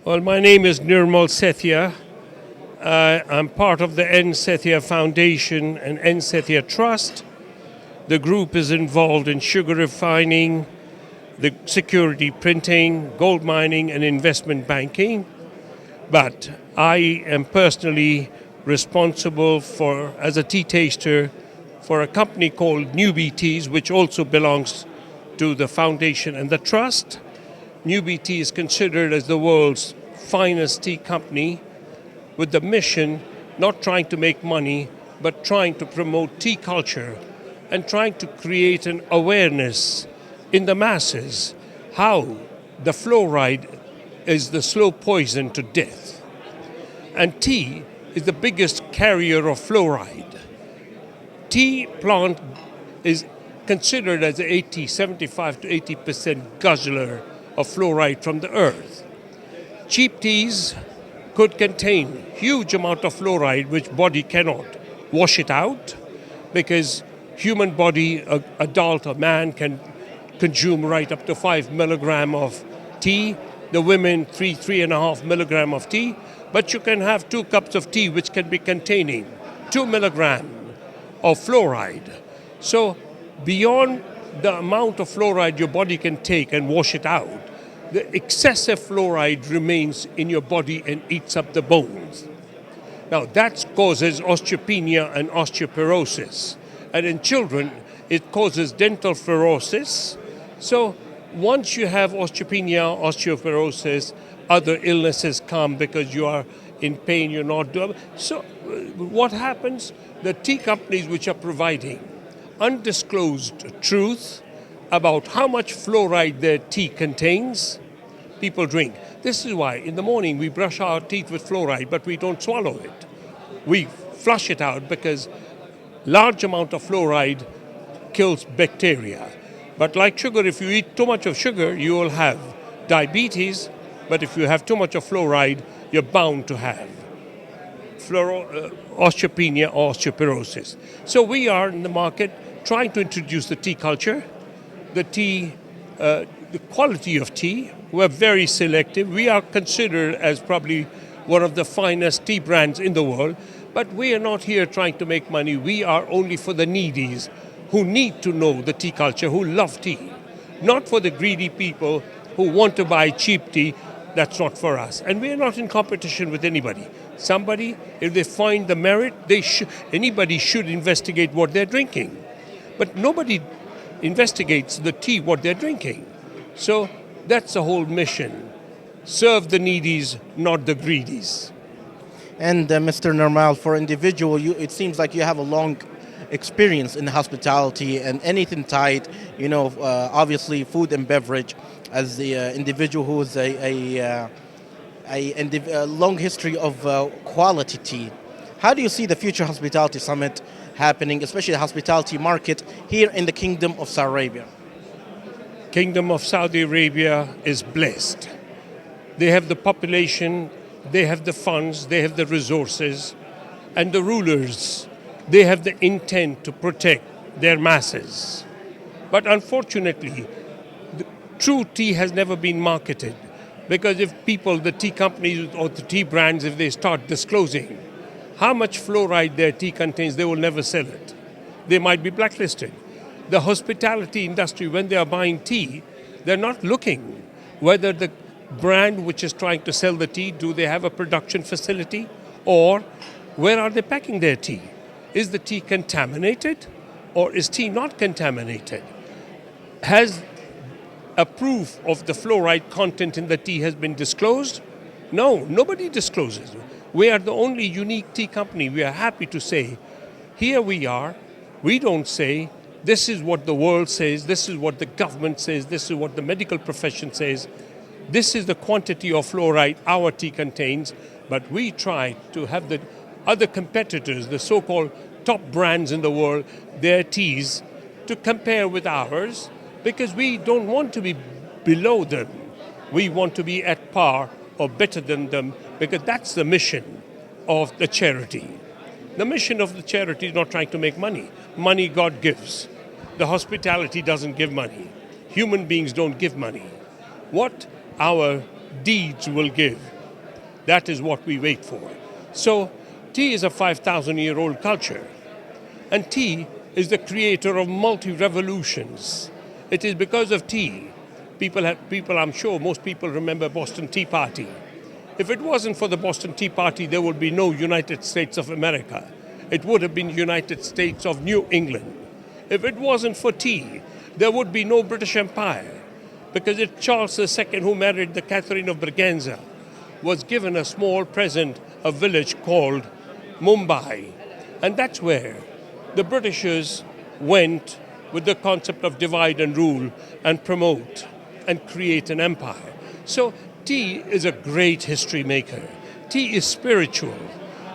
Well, my name is Nirmal Sethia. I'm part of the N Sethia Foundation and N Sethia Trust. The group is involved in sugar refining, the security printing, gold mining, and investment banking. But I am personally responsible for, as a tea taster, for a company called Newby Teas, which also belongs to the foundation and the trust. Newby Tea is considered as the world's finest tea company with the mission not trying to make money, but trying to promote tea culture and trying to create an awareness in the masses how the fluoride is the slow poison to death. And tea is the biggest carrier of fluoride. Tea plant is considered as 75 to 80% guzzler of fluoride from the earth. Cheap teas could contain huge amount of fluoride which body cannot wash it out because human body, adult or man can consume right up to 5 milligram of tea. The women 3.5 milligram of tea, but you can have 2 cups of tea which can be containing 2 milligram of fluoride. So beyond the amount of fluoride your body can take and wash it out, the excessive fluoride remains in your body and eats up the bones. Now that causes osteopenia and osteoporosis. And in children, it causes dental fluorosis. So once you have osteopenia, osteoporosis, other illnesses come because you are in pain, you're not doing. So what happens? The tea companies which are providing undisclosed truth about how much fluoride their tea contains, people drink. This is why in the morning we brush our teeth with fluoride, but we don't swallow it. We flush it out because large amount of fluoride kills bacteria. But like sugar, if you eat too much of sugar, you will have diabetes, but if you have too much of fluoride, you're bound to have osteopenia or osteoporosis. So we are in the market trying to introduce the tea culture, the tea, the quality of tea. We're very selective. We are considered as probably one of the finest tea brands in the world, but we are not here trying to make money. We are only for the needies who need to know the tea culture, who love tea, not for the greedy people who want to buy cheap tea. That's not for us. And we are not in competition with anybody. Somebody, if they find the merit, anybody should investigate what they're drinking. But nobody investigates the tea, what they're drinking. So that's the whole mission. Serve the needies, not the greedies. And Mr. Nirmal, for individual, it seems like you have a long experience in hospitality and anything tied, obviously food and beverage, as the individual who is a long history of quality tea. How do you see the future hospitality summit happening, especially the hospitality market here in the Kingdom of Saudi Arabia? Kingdom of Saudi Arabia is blessed. They have the population, they have the funds, they have the resources, and the rulers, they have the intent to protect their masses. But unfortunately, the true tea has never been marketed, because if people, the tea companies or the tea brands, if they start disclosing how much fluoride their tea contains, they will never sell it. They might be blacklisted. The hospitality industry, when they are buying tea, they're not looking whether the brand which is trying to sell the tea, do they have a production facility, or where are they packing their tea? Is the tea contaminated or is tea not contaminated? Has a proof of the fluoride content in the tea has been disclosed? No, nobody discloses. We are the only unique tea company. We are happy to say, here we are. We don't say, this is what the world says, this is what the government says, this is what the medical profession says. This is the quantity of fluoride our tea contains, but we try to have the other competitors, the so-called top brands in the world, their teas, to compare with ours, because we don't want to be below them. We want to be at par or better than them, because that's the mission of the charity. The mission of the charity is not trying to make money. Money God gives. The hospitality doesn't give money. Human beings don't give money. What our deeds will give. That is what we wait for. So, tea is a 5,000-year-old culture. And tea is the creator of multi-revolutions. It is because of tea. People, I'm sure most people remember Boston Tea Party. If it wasn't for the Boston Tea Party, there would be no United States of America. It would have been United States of New England. If it wasn't for tea, there would be no British Empire. Because it's Charles II who married the Catherine of Braganza, was given a small present, a village called Mumbai. And that's where the Britishers went with the concept of divide and rule and promote and create an empire. So tea is a great history maker. Tea is spiritual.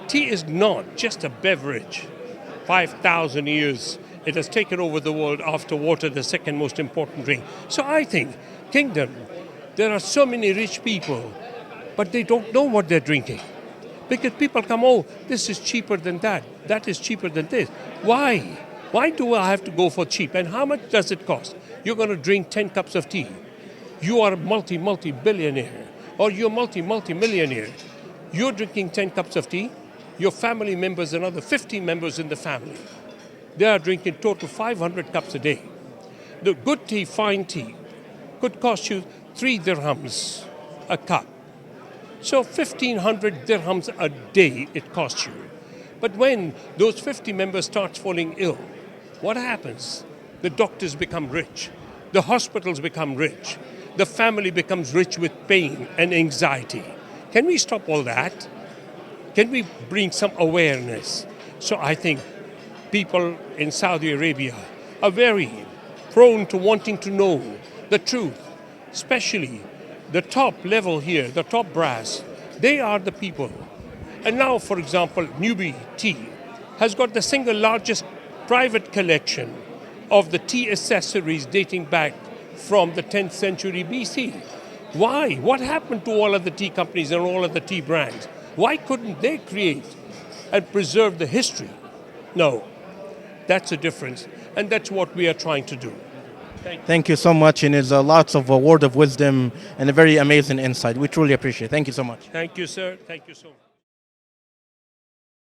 Tea is not just a beverage. 5,000 years it has taken over the world after water, the second most important drink. So I think, Kingdom, there are so many rich people, but they don't know what they're drinking. Because people come, oh, this is cheaper than that. That is cheaper than this. Why? Why do I have to go for cheap? And how much does it cost? You're going to drink 10 cups of tea. You are a multi-billionaire, or you're multi-millionaire. You're drinking 10 cups of tea. Your family members, another 50 members in the family, they are drinking total 500 cups a day. The good tea, fine tea, could cost you 3 dirhams a cup. So 1,500 dirhams a day it costs you. But when those 50 members start falling ill, what happens? The doctors become rich. The hospitals become rich. The family becomes rich with pain and anxiety. Can we stop all that? Can we bring some awareness? So I think people in Saudi Arabia are very prone to wanting to know the truth, especially the top level here, the top brass. They are the people. And now, for example, Newby tea has got the single largest private collection of the tea accessories dating back from the 10th century BC. Why? What happened to all of the tea companies and all of the tea brands? Why couldn't they create and preserve the history? No, that's a difference, and that's what we are trying to do. Thank you so much, and it's lots of word of wisdom and a very amazing insight. We truly appreciate it. Thank you so much. Thank you, sir. Thank you so much.